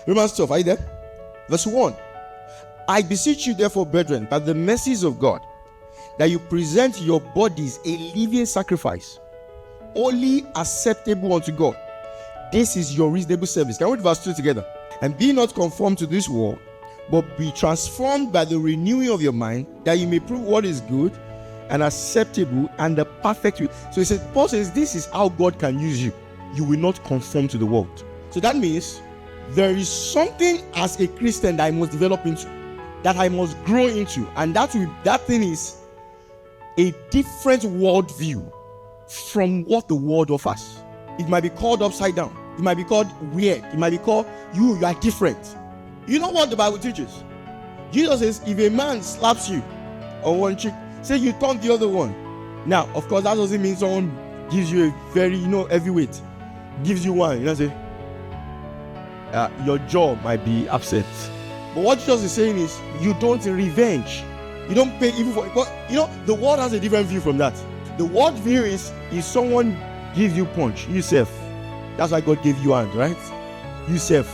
Romans 12, are you there? Verse 1. I beseech you, therefore, brethren, by the mercies of God, that you present your bodies a living sacrifice, wholly acceptable unto God. This is your reasonable service. Can we read verse 2 together? And be not conformed to this world, but be transformed by the renewing of your mind, that you may prove what is good and acceptable and the perfect will. So he says, Paul says, this is how God can use you. You will not conform to the world. So that means there is something as a Christian that I must develop into, that I must grow into, and that thing is a different worldview from what the world offers. It might be called upside down. It might be called weird. It might be called you are different. You know what the Bible teaches? Jesus says, if a man slaps you on one cheek, say you turn the other one. Now, of course, that doesn't mean someone gives you a very, heavyweight, gives you one, say, your jaw might be upset. But what Jesus is saying is, you don't revenge. You don't pay even for it. But, the world has a different view from that. The world view is, if someone gives you punch, you self. That's why God gave you hand, right? You self.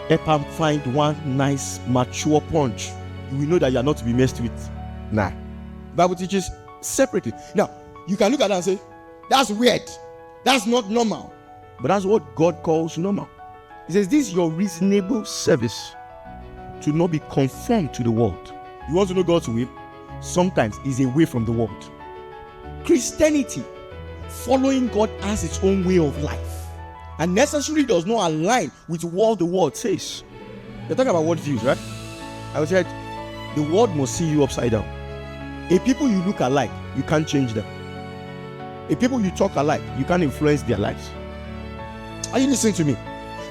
Help him find one nice, mature punch. You will know that you are not to be messed with. Nah. The Bible teaches separately. Now, you can look at that and say, that's weird. That's not normal. But that's what God calls normal. He says, this is your reasonable service, to not be conformed to the world. You want to know God's will? Sometimes is away from the world. Christianity, following God, has its own way of life, and necessarily does not align with what the world says. They're talking about worldviews, right? I said, the world must see you upside down. A people you look alike, you can't change them. A people you talk alike, you can't influence their lives. Are you listening to me?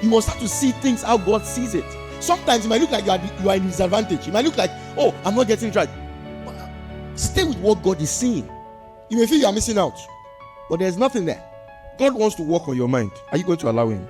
You must start to see things how God sees it. Sometimes it might look like you are in disadvantage. It might look like, oh, I'm not getting it right. But stay with what God is seeing. You may feel you are missing out, but there's nothing there. God wants to work on your mind. Are you going to allow him?